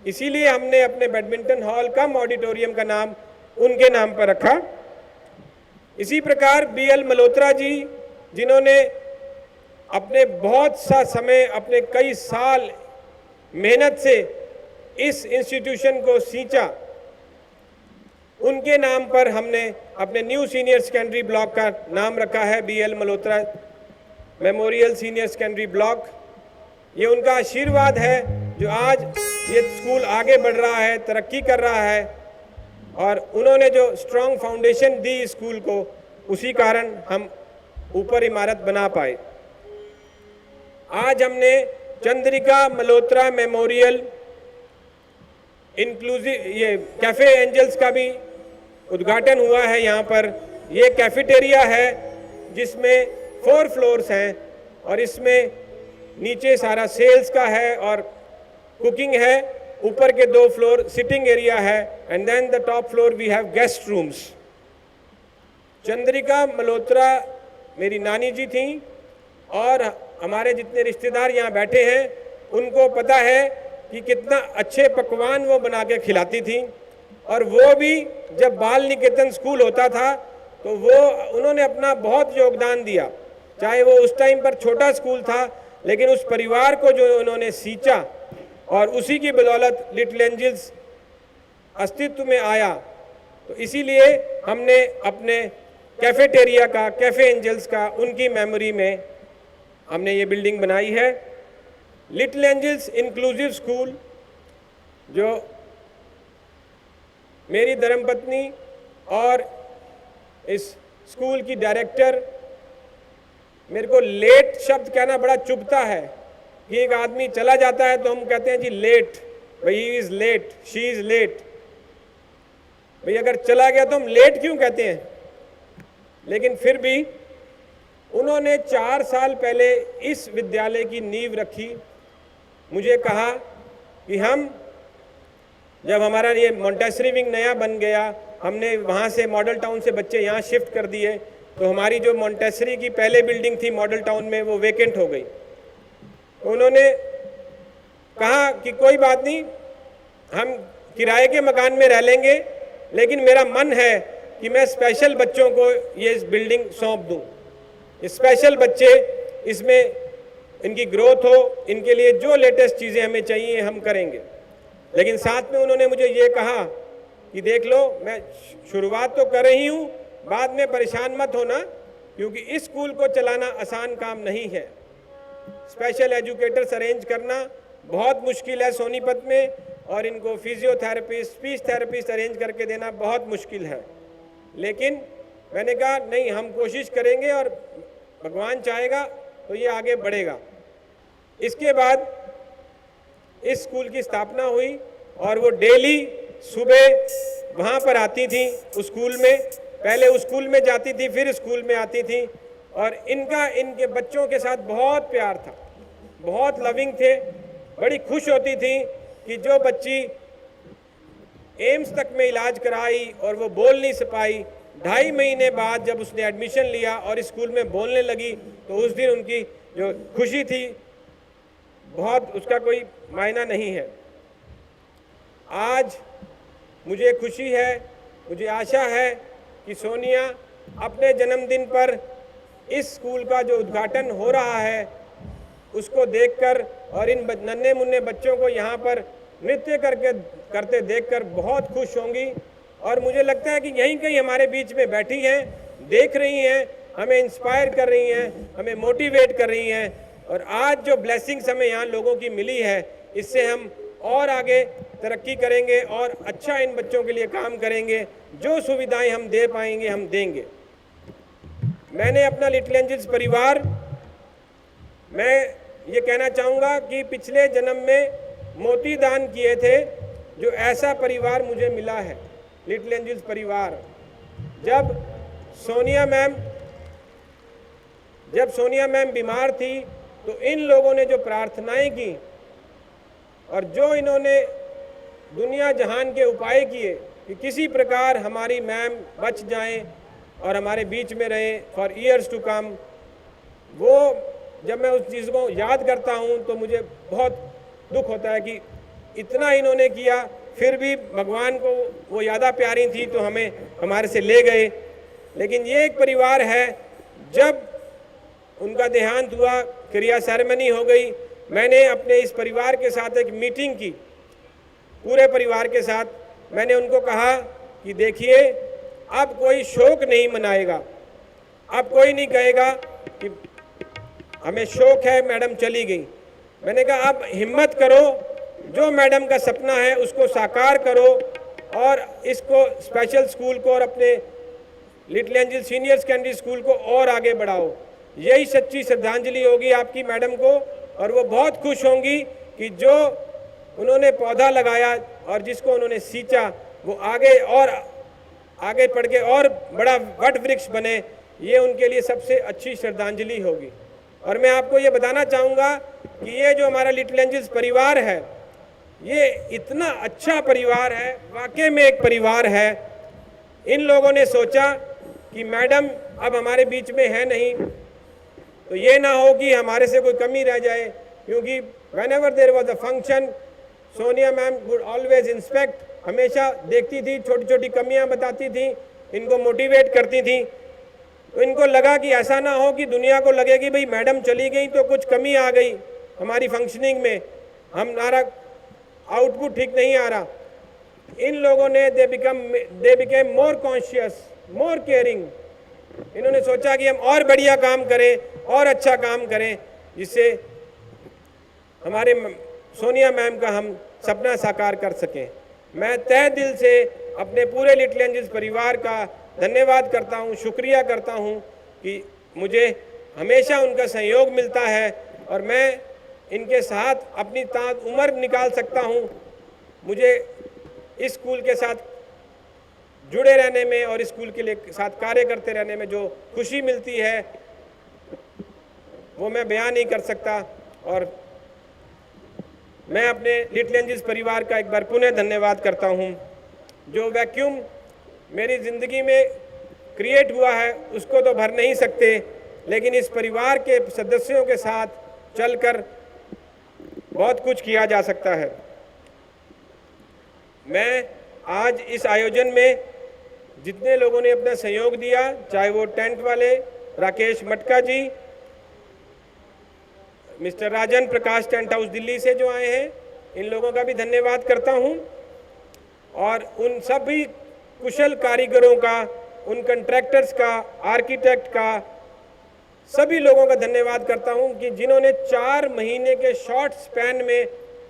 इसीलिए हमने अपने बैडमिंटन हॉल कम ऑडिटोरियम का नाम उनके नाम पर रखा. इसी प्रकार BL मल्होत्रा जी, जिन्होंने अपने बहुत सा समय, अपने कई साल मेहनत से इस इंस्टीट्यूशन को सींचा, उनके नाम पर हमने अपने न्यू सीनियर सेकेंडरी ब्लॉक का नाम रखा है BL Malhotra memorial senior secondary block. ये उनका आशीर्वाद है जो आज ये स्कूल आगे बढ़ रहा है, तरक्की कर रहा है. और उन्होंने जो स्ट्रॉन्ग फाउंडेशन दी स्कूल को, उसी कारण हम ऊपर इमारत बना पाए. आज हमने चंद्रिका मल्होत्रा मेमोरियल इंक्लूसिव ये कैफ़े एंजल्स का भी उद्घाटन हुआ है. यहाँ पर ये कैफेटेरिया है जिसमें 4 फ्लोर्स हैं और इसमें नीचे सारा सेल्स का है और कुकिंग है. ऊपर के 2 फ्लोर सिटिंग एरिया है and then the top floor we have guest rooms. Chandrika Malhotra मेरी नानी जी थी और हमारे जितने रिश्तेदार यहाँ बैठे हैं उनको पता है कि कितना अच्छे पकवान वो बना के खिलाती थी. और वो भी जब बाल निकेतन स्कूल होता था तो वो उन्होंने अपना बहुत योगदान दिया. चाहे वो उस टाइम पर छोटा स्कूल था, लेकिन उस परिवार को जो उन्होंने सींचा और उसी की बदौलत लिटिल एंजल्स अस्तित्व में आया. तो इसीलिए हमने अपने कैफेटेरिया का, कैफ़े एंजल्स का, उनकी मेमोरी में हमने ये बिल्डिंग बनाई है. लिटिल एंजल्स इंक्लूसिव स्कूल, जो मेरी धर्मपत्नी और इस स्कूल की डायरेक्टर, मेरे को लेट शब्द कहना बड़ा चुभता है कि एक आदमी चला जाता है तो हम कहते हैं जी लेट, भाई he is late, she is late. भाई अगर चला गया तो हम लेट क्यों कहते हैं. लेकिन फिर भी उन्होंने 4 साल पहले इस विद्यालय की नींव रखी. मुझे कहा कि हम जब हमारा ये मोंटेसरी विंग नया बन गया, हमने वहाँ से मॉडल टाउन से बच्चे यहाँ शिफ्ट कर दिए, तो हमारी जो मोंटेसरी की पहले बिल्डिंग थी मॉडल टाउन में वो वेकेंट हो गई. तो उन्होंने कहा कि कोई बात नहीं, हम किराए के मकान में रह लेंगे, लेकिन मेरा मन है कि मैं स्पेशल बच्चों को ये बिल्डिंग सौंप दूँ. स्पेशल बच्चे इसमें इनकी ग्रोथ हो, इनके लिए जो लेटेस्ट चीज़ें हमें चाहिए हम करेंगे. लेकिन साथ में उन्होंने मुझे ये कहा कि देख लो, मैं शुरुआत तो कर रही हूँ, बाद में परेशान मत होना, क्योंकि इस स्कूल को चलाना आसान काम नहीं है. स्पेशल एजुकेटर्स अरेंज करना बहुत मुश्किल है सोनीपत में, और इनको फिजियोथेरेपिस्ट, स्पीच थेरेपिस्ट अरेंज करके देना बहुत मुश्किल है. लेकिन मैंने कहा नहीं, हम कोशिश करेंगे और भगवान चाहेगा तो ये आगे बढ़ेगा। इसके बाद इस स्कूल की स्थापना हुई और वो डेली सुबह वहाँ पर आती थी उस स्कूल में, पहले उस स्कूल में जाती थी फिर स्कूल में आती थी, और इनके बच्चों के साथ बहुत प्यार था, बहुत लविंग थे। बड़ी खुश होती थी कि जो बच्ची एम्स तक में इलाज कराई और वो बोल नहीं पाई, 2.5 महीने बाद जब उसने एडमिशन लिया और स्कूल में बोलने लगी तो उस दिन उनकी जो खुशी थी बहुत, उसका कोई मायना नहीं है। आज मुझे खुशी है, मुझे आशा है कि सोनिया अपने जन्मदिन पर इस स्कूल का जो उद्घाटन हो रहा है उसको देखकर और इन नन्हे मुन्ने बच्चों को यहाँ पर नृत्य करते देखकर बहुत खुश होंगी, और मुझे लगता है कि यहीं कहीं हमारे बीच में बैठी हैं, देख रही हैं, हमें इंस्पायर कर रही हैं, हमें मोटिवेट कर रही हैं, और आज जो ब्लेसिंग्स हमें यहाँ लोगों की मिली है इससे हम और आगे तरक्की करेंगे और अच्छा इन बच्चों के लिए काम करेंगे। जो सुविधाएं हम दे पाएंगे हम देंगे। मैंने अपना लिटिल एंजल्स परिवार, मैं ये कहना चाहूँगा कि पिछले जन्म में मोती दान किए थे, जो ऐसा परिवार मुझे मिला है, लिटिल एंजल्स परिवार। जब सोनिया मैम बीमार थी तो इन लोगों ने जो प्रार्थनाएं की और जो इन्होंने दुनिया जहान के उपाय किए कि किसी प्रकार हमारी मैम बच जाएं और हमारे बीच में रहें फॉर ईयर्स टू कम, वो जब मैं उस चीज़ को याद करता हूँ तो मुझे बहुत दुख होता है कि इतना इन्होंने किया, फिर भी भगवान को वो ज़्यादा प्यारी थी तो हमें हमारे से ले गए। लेकिन ये एक परिवार है, जब उनका देहांत हुआ, क्रिया सेरेमनी हो गई, मैंने अपने इस परिवार के साथ एक मीटिंग की, पूरे परिवार के साथ। मैंने उनको कहा कि देखिए अब कोई शोक नहीं मनाएगा, अब कोई नहीं कहेगा कि हमें शोक है मैडम चली गई। मैंने कहा अब हिम्मत करो, जो मैडम का सपना है उसको साकार करो और इसको स्पेशल स्कूल को और अपने little angel senior secondary school को और आगे बढ़ाओ। यही सच्ची श्रद्धांजलि होगी आपकी मैडम को, और वो बहुत खुश होंगी कि जो उन्होंने पौधा लगाया और जिसको उन्होंने सींचा वो आगे बढ़ के और बड़ा वट वृक्ष बने। ये उनके लिए सबसे अच्छी श्रद्धांजलि होगी। और मैं आपको ये बताना चाहूँगा कि ये जो हमारा लिटिल एंजल्स परिवार है, ये इतना अच्छा परिवार है, वाकई में एक परिवार है। इन लोगों ने सोचा कि मैडम अब हमारे बीच में है नहीं, तो ये ना हो कि हमारे से कोई कमी रह जाए, क्योंकि whenever there was a function, Sonia ma'am would always inspect, हमेशा देखती थी, छोटी छोटी कमियां बताती थी, इनको मोटिवेट करती थी। तो इनको लगा कि ऐसा ना हो कि दुनिया को लगे कि भाई मैडम चली गई तो कुछ कमी आ गई हमारी फंक्शनिंग में, हमारा आउटपुट ठीक नहीं आ रहा। इन लोगों ने they became more conscious, more caring. इन्होंने सोचा कि हम और बढ़िया काम करें और अच्छा काम करें, जिससे हमारे सोनिया मैम का हम सपना साकार कर सकें। मैं तहे दिल से अपने पूरे लिटिल एंजल्स परिवार का धन्यवाद करता हूं, शुक्रिया करता हूं कि मुझे हमेशा उनका सहयोग मिलता है और मैं इनके साथ अपनी उम्र निकाल सकता हूं। मुझे इस स्कूल के साथ जुड़े रहने में और स्कूल के लिए साथ कार्य करते रहने में जो खुशी मिलती है वो मैं बयान नहीं कर सकता। और मैं अपने लिटिल एंजल्स परिवार का एक बार पुनः धन्यवाद करता हूं। जो वैक्यूम मेरी ज़िंदगी में क्रिएट हुआ है उसको तो भर नहीं सकते, लेकिन इस परिवार के सदस्यों के साथ चलकर बहुत कुछ किया जा सकता है। मैं आज इस आयोजन में जितने लोगों ने अपना सहयोग दिया, चाहे वो टेंट वाले राकेश मटका जी, मिस्टर राजन प्रकाश टेंट हाउस दिल्ली से जो आए हैं, इन लोगों का भी धन्यवाद करता हूं। और उन सभी कुशल कारीगरों का, उन कंट्रैक्टर्स का, आर्किटेक्ट का, सभी लोगों का धन्यवाद करता हूं कि जिन्होंने 4 महीने के शॉर्ट स्पैन में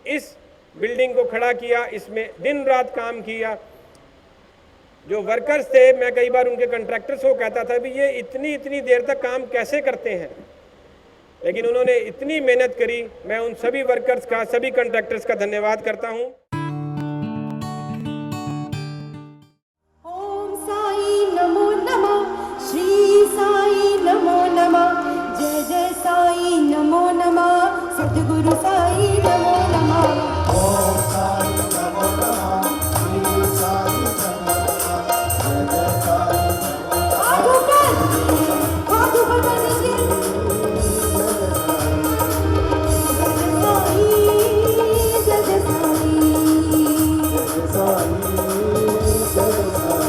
इस बिल्डिंग को खड़ा किया, इसमें दिन रात काम किया। जो वर्कर्स थे, मैं कई बार उनके कंट्रैक्टर्स को कहता था भी ये इतनी देर तक काम कैसे करते हैं। लेकिन उन्होंने इतनी मेहनत करी। मैं उन सभी वर्कर्स का, सभी कॉन्ट्रैक्टर्स का धन्यवाद करता हूँ। ओम साई नमो नमः, श्री साई नमो नमः, जय जय साई नमो नमः, सद्गुरु साई नमो नमः। ओम साई नमो नमः, श्री साई नमो नमः, जय जय साई नमो नमः। आगू बढ़ के जय जय साई, जय साई, जय साई। जय जय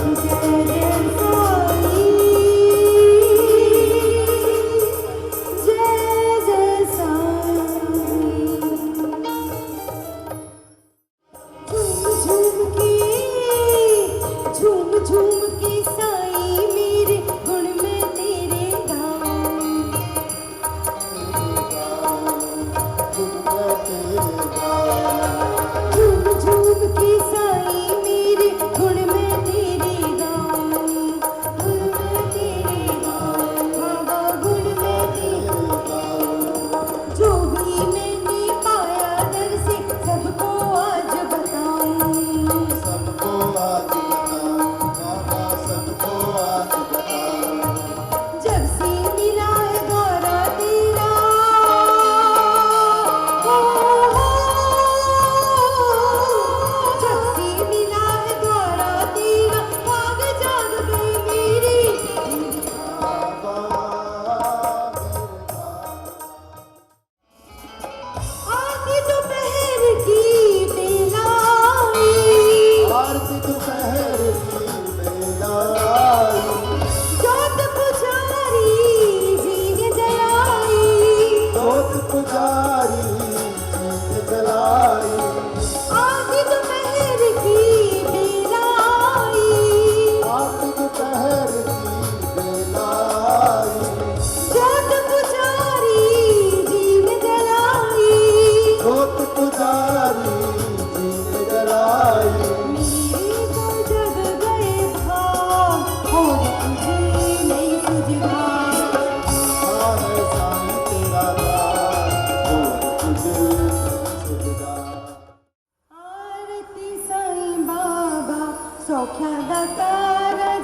साई, जय जय साई। झूम झूम के साई मेरे गुण में तेरे गाऊं। झूम झूम के साई मेरे गुण में तेरे गाऊं, गुण में तेरे गाऊं, बाबा गुण में तेरे गाऊं। जो भी मैंने पाया दर से सबको आज बताऊं, सबको आज बताऊं, बाबा सबको आज बताऊं। जब से मिला है द्वारा तेरा, जब से मिला है द्वारा तेरा, भाग जाग गई मेरी। आरती दोपहर की बेलाई, आरती दोपहर की बेलाई, जोत पुजारी जी ने जलाई। जोत पुजारी जी जलाई। आरती दोपहर की बेलाई, आरती दोपहर की बेलाई, जोत पुजारी जी ने जलाई। जोत पुजारी जी जलाई। मेरे तो जग गए भाव और तुझे नहीं सुझा। हाँ है साईं तेरा द्वार, और तुझे सुझा। आरती साईं बाबा सौख्यादाता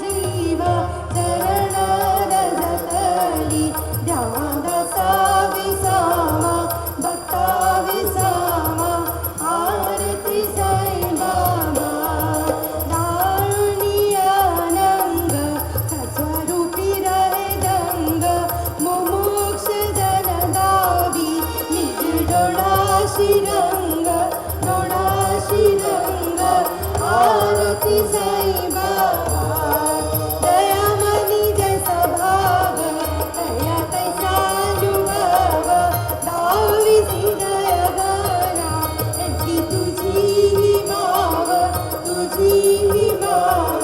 जीवा, चरणार जतली द्यावांदा साविसावा, भक्ता विसावा। आरती साईं बाबा दारुणी आनंद, स्वरूपी रहे दंग, मुमुक्ष जनदावी निज डोळाशी रंग, डोळाशी रंग। आरती साईं बाबा दयामणी जैसा भाव, दया तैसा अनुभव, दावीसी दया गाना, ऐसी तुझी ही भाव, तुझी ही भाव।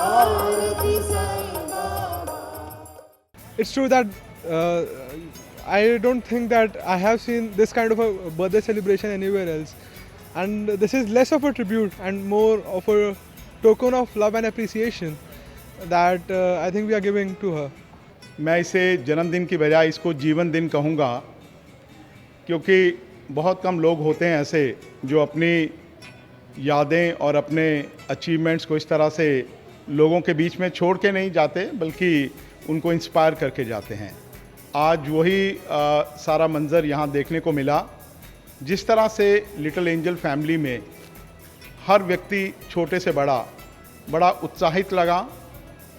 आरती Sai Baba. It's true that I don't think that I have seen this kind of a birthday celebration anywhere else, and this is less of a tribute and more of a token of love and appreciation that I think we are giving to her. मैं इसे जन्मदिन की बजाय इसको जीवन दिन कहूँगा, क्योंकि बहुत कम लोग होते हैं ऐसे जो अपनी यादें और अपने अचीवमेंट्स को इस तरह से लोगों के बीच में छोड़ के नहीं जाते, बल्कि उनको इंस्पायर करके जाते हैं। आज वही सारा मंज़र यहाँ देखने को मिला। जिस तरह से लिटिल एंजल फैमिली में हर व्यक्ति छोटे से बड़ा उत्साहित लगा।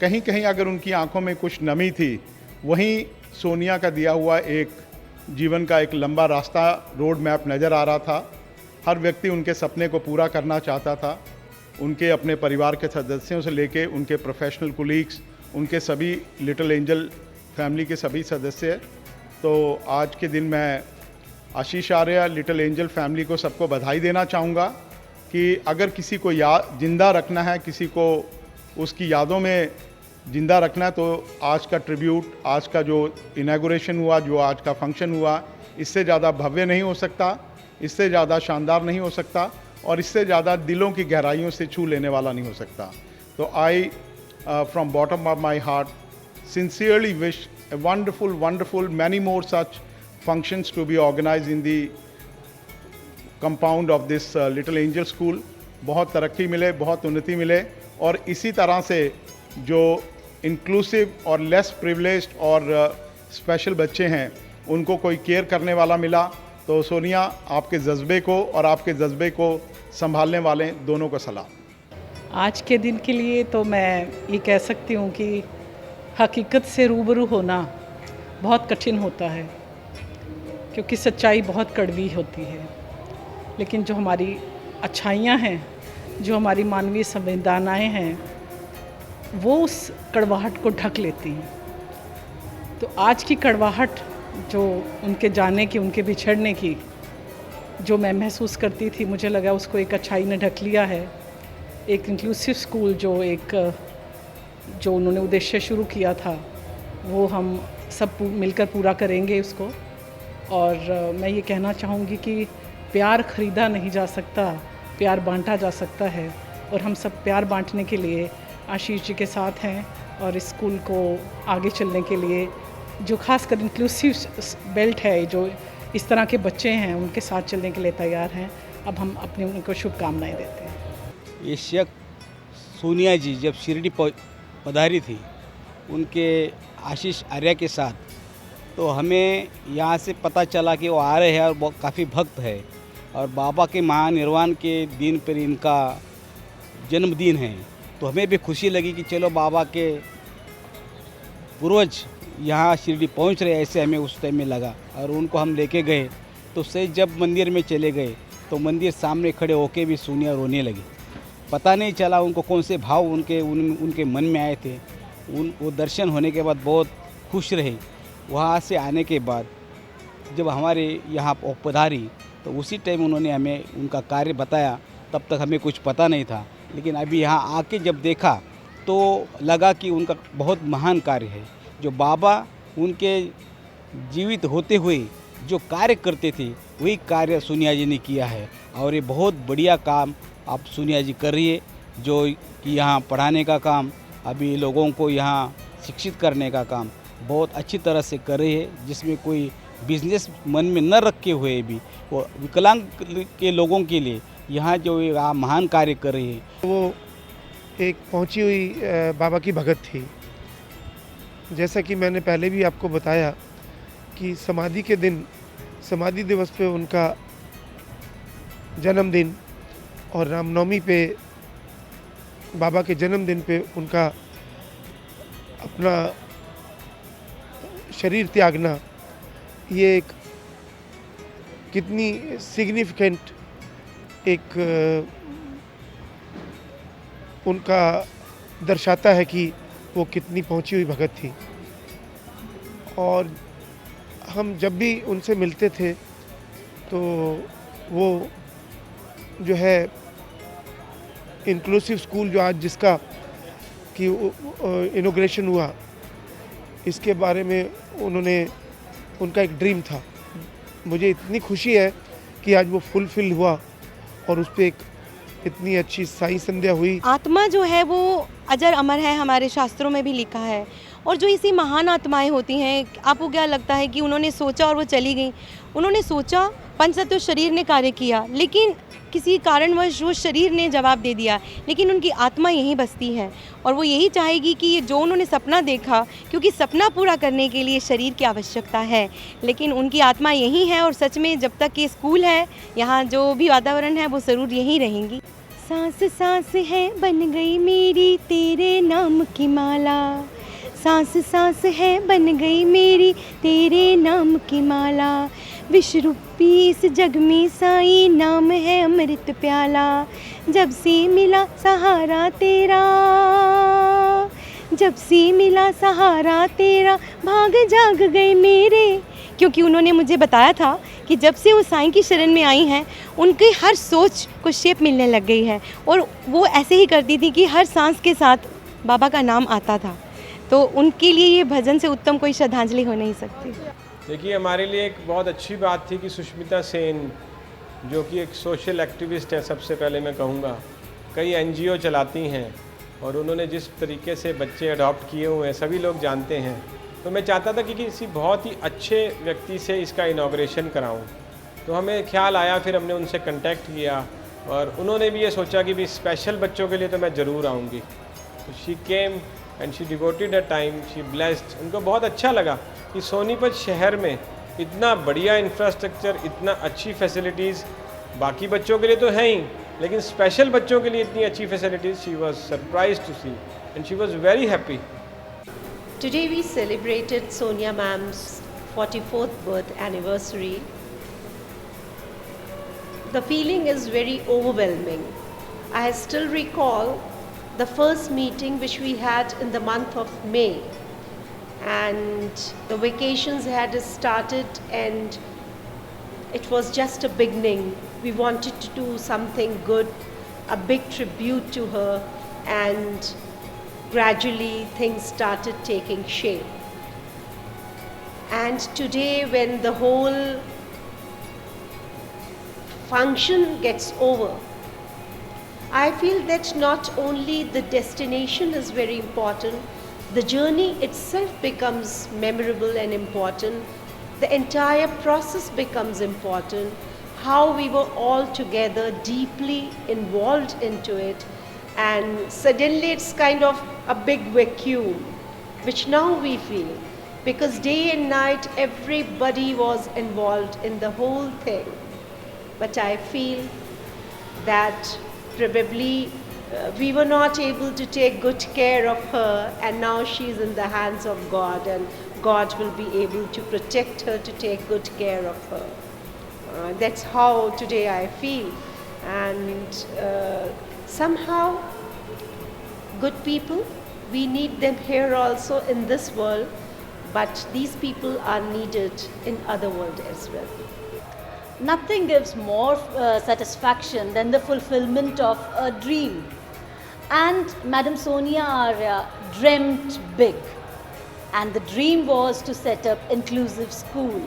कहीं कहीं अगर उनकी आंखों में कुछ नमी थी, वहीं सोनिया का दिया हुआ एक जीवन का एक लंबा रास्ता, रोड मैप नज़र आ रहा था। हर व्यक्ति उनके सपने को पूरा करना चाहता था। उनके अपने परिवार के सदस्यों से लेके उनके प्रोफेशनल कोलीग्स, उनके सभी लिटिल एंजल फैमिली के सभी सदस्य। तो आज के दिन मैं आशीष आर्य लिटिल एंजल फैमिली को सबको बधाई देना चाहूँगा कि अगर किसी को जिंदा रखना है, किसी को उसकी यादों में ज़िंदा रखना है, तो आज का ट्रिब्यूट, आज का जो इनॉग्रेशन हुआ, जो आज का फंक्शन हुआ, इससे ज़्यादा भव्य नहीं हो सकता, इससे ज़्यादा शानदार नहीं हो सकता और इससे ज़्यादा दिलों की गहराइयों से छू लेने वाला नहीं हो सकता। तो I from bottom of my heart sincerely wish a wonderful, many more such functions to be organized in the compound of this Little Angel School. बहुत तरक्की मिले, बहुत उन्नति मिले और इसी तरह से जो इंक्लूसिव और लेस प्रिविलेज्ड और स्पेशल बच्चे हैं उनको कोई केयर करने वाला मिला। तो सोनिया, आपके जज्बे को और आपके जज्बे को संभालने वाले दोनों को सलाम। आज के दिन के लिए तो मैं ये कह सकती हूँ कि हकीकत से रूबरू होना बहुत कठिन होता है, क्योंकि सच्चाई बहुत कड़वी होती है, लेकिन जो हमारी अच्छाइयाँ हैं, जो हमारी मानवीय संवेदनाएँ हैं, वो उस कड़वाहट को ढक लेती हैं। तो आज की कड़वाहट जो उनके जाने की, उनके बिछड़ने की जो मैं महसूस करती थी, मुझे लगा उसको एक अच्छाई ने ढक लिया है। एक इंक्लूसिव स्कूल जो उन्होंने उद्देश्य शुरू किया था, वो हम सब मिलकर पूरा करेंगे उसको। और मैं ये कहना चाहूँगी कि प्यार ख़रीदा नहीं जा सकता, प्यार बांटा जा सकता है, और हम सब प्यार बांटने के लिए आशीष जी के साथ हैं और इस स्कूल को आगे चलने के लिए जो खासकर इंक्लूसिव बेल्ट है, जो इस तरह के बच्चे हैं, उनके साथ चलने के लिए तैयार हैं। अब हम अपनी उनको शुभकामनाएं देते हैं। ये शेख सोनिया जी जब शिरडी पधारी थी उनके आशीष आर्या के साथ, तो हमें यहाँ से पता चला कि वो आ रहे हैं और काफ़ी भक्त है और बाबा के महानिर्वाण के दिन पर इनका जन्मदिन है। तो हमें भी खुशी लगी कि चलो बाबा के पूर्वज यहाँ शिरडी पहुँच रहे, ऐसे हमें उस टाइम में लगा। और उनको हम लेके गए तो से जब मंदिर में चले गए तो मंदिर सामने खड़े होके भी सोनिया रोने लगी। पता नहीं चला उनको कौन से भाव उनके मन में आए थे। वो दर्शन होने के बाद बहुत खुश रहे। वहाँ से आने के बाद जब हमारे यहाँ पधारी तो उसी टाइम उन्होंने हमें उनका कार्य बताया। तब तक हमें कुछ पता नहीं था, लेकिन अभी यहाँ आके जब देखा तो लगा कि उनका बहुत महान कार्य है। जो बाबा उनके जीवित होते हुए जो कार्य करते थे वही कार्य सोनिया जी ने किया है। और ये बहुत बढ़िया काम आप सोनिया जी कर रही है, जो कि यहाँ पढ़ाने का काम, अभी लोगों को यहाँ शिक्षित करने का काम बहुत अच्छी तरह से कर रही है, जिसमें कोई बिजनेस मन में न रखे हुए भी वो विकलांग के लोगों के लिए यहाँ जो महान कार्य कर रही है। वो एक पहुँची हुई बाबा की भगत थी। जैसा कि मैंने पहले भी आपको बताया कि समाधि के दिन, समाधि दिवस पे उनका जन्मदिन और रामनवमी पे बाबा के जन्मदिन पे उनका अपना शरीर त्यागना, ये एक कितनी सिग्निफिकेंट एक उनका दर्शाता है कि वो कितनी पहुंची हुई भगत थी। और हम जब भी उनसे मिलते थे तो वो जो है इंक्लूसिव स्कूल जो आज जिसका कि इनॉग्रेशन हुआ, इसके बारे में उनका एक ड्रीम था। मुझे इतनी खुशी है कि आज वो फुलफिल हुआ और उस पर एक इतनी अच्छी साई संध्या हुई। आत्मा जो है वो अजर अमर है, हमारे शास्त्रों में भी लिखा है। और जो इसी महान आत्माएं होती हैं, आपको क्या लगता है कि उन्होंने सोचा और वो चली गई? उन्होंने सोचा, पंचतत्व शरीर ने कार्य किया, लेकिन किसी कारणवश वो शरीर ने जवाब दे दिया, लेकिन उनकी आत्मा यहीं बसती है और वो यही चाहेगी कि ये जो उन्होंने सपना देखा, क्योंकि सपना पूरा करने के लिए शरीर की आवश्यकता है, लेकिन उनकी आत्मा यहीं है और सच में जब तक ये स्कूल है, यहाँ जो भी वातावरण है, वो ज़रूर यहीं रहेंगी। सांस सांस है बन गई मेरी तेरे नाम की माला, सांस सांस है बन गई मेरी तेरे नाम की माला, विश्व रूपी इस जग में साई नाम है अमृत प्याला, जब से मिला सहारा तेरा, जब से मिला सहारा तेरा, भाग जाग गए मेरे। क्योंकि उन्होंने मुझे बताया था कि जब से वो साईं की शरण में आई हैं, उनकी हर सोच को शेप मिलने लग गई है और वो ऐसे ही करती थी कि हर सांस के साथ बाबा का नाम आता था। तो उनके लिए ये भजन से उत्तम कोई श्रद्धांजलि हो नहीं सकती। देखिए, हमारे लिए एक बहुत अच्छी बात थी कि सुष्मिता सेन, जो कि एक सोशल एक्टिविस्ट है, सबसे पहले मैं कहूँगा, कई NGO चलाती हैं और उन्होंने जिस तरीके से बच्चे अडॉप्ट किए हुए हैं, सभी लोग जानते हैं तो मैं चाहता था कि किसी बहुत ही अच्छे व्यक्ति से इसका इनॉग्रेशन कराऊं। तो हमें ख्याल आया, फिर हमने उनसे कांटेक्ट किया और उन्होंने भी ये सोचा कि भी स्पेशल बच्चों के लिए तो मैं ज़रूर आऊँगी। तो she came and she devoted a time, she blessed. उनको बहुत अच्छा लगा कि सोनीपत शहर में इतना बढ़िया इंफ्रास्ट्रक्चर, इतना अच्छी फैसिलिटीज़, बाकी बच्चों के लिए तो हैं ही, लेकिन स्पेशल बच्चों के लिए इतनी अच्छी facilities. She was surprised to see and she was very happy. Today we celebrated Sonia Ma'am's 44th birth anniversary. The feeling is very overwhelming. I still recall the first meeting which we had in the month of May, and the vacations had started and it was just a beginning. We wanted to do something good, a big tribute to her, and gradually things started taking shape. And today when the whole function gets over, I feel that not only the destination is very important, the journey itself becomes memorable and important. The entire process becomes important. How we were all together deeply involved into it, and suddenly it's kind of a big vacuum, which now we feel, because day and night everybody was involved in the whole thing. But I feel that probably we were not able to take good care of her, and now she's in the hands of God, and God will be able to protect her, to take good care of her. That's how today I feel. And somehow good people, we need them here also in this world, but these people are needed in other world as well. Nothing gives more satisfaction than the fulfillment of a dream. And Madam Sonia Arya dreamt big. And the dream was to set up inclusive school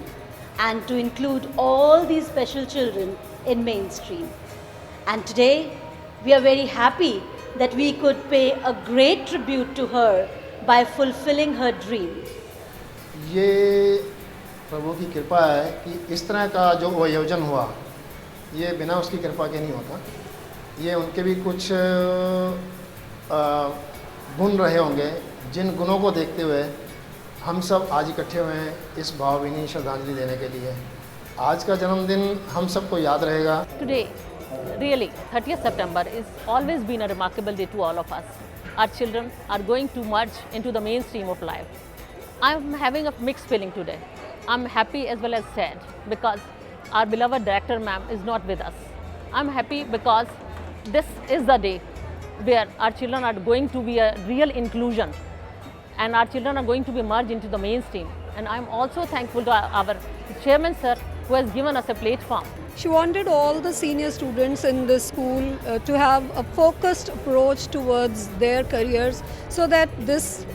and to include all these special children in mainstream. And today we are very happy that we could pay a great tribute to her by fulfilling her dream. ये प्रभु की कृपा है कि इस तरह का जो आयोजन हुआ, ये बिना उसकी कृपा के नहीं होता। ये उनके भी कुछ गुण रहे होंगे, जिन गुणों को देखते हुए हम सब आज इकट्ठे हुए हैं इस भावभीनी श्रद्धांजलि देने के लिए। आज का जन्मदिन हम सबको याद रहेगा। Today, really, 30th September is always been a remarkable day to all of us. Our children are going to merge into the mainstream of life. I'm having a mixed feeling today. I'm happy as well as sad because our beloved director ma'am is not with us. I'm happy because this is the day where our children are going to be a real inclusion, and our children are going to be merged into the mainstream. And I'm also thankful to our chairman sir, who has given us a platform. She wanted all the senior students in this school to have a focused approach towards their careers, so that this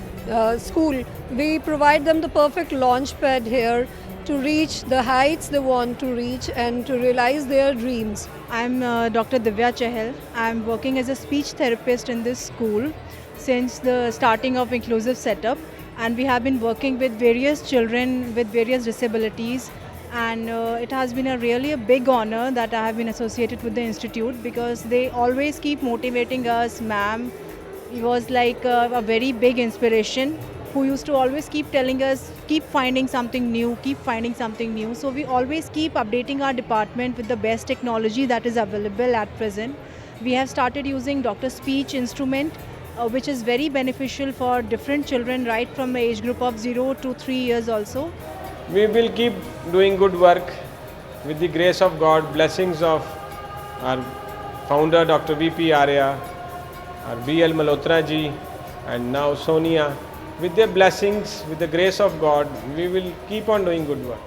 school, we provide them the perfect launch pad here to reach the heights they want to reach and to realize their dreams. I'm Dr. Divya Chahal. I'm working as a speech therapist in this school since the starting of inclusive setup, and we have been working with various children with various disabilities, and it has been a big honor that I have been associated with the institute, because they always keep motivating us. Ma'am, he was like a very big inspiration, who used to always keep telling us, keep finding something new, keep finding something new. So we always keep updating our department with the best technology that is available at present. We have started using Dr. Speech instrument, which is very beneficial for different children right from the age group of 0 to 3 years also. We will keep doing good work with the grace of God, blessings of our founder Dr. V.P. Arya, our B.L. Malhotra ji, and now Sonia. With their blessings, with the grace of God, we will keep on doing good work.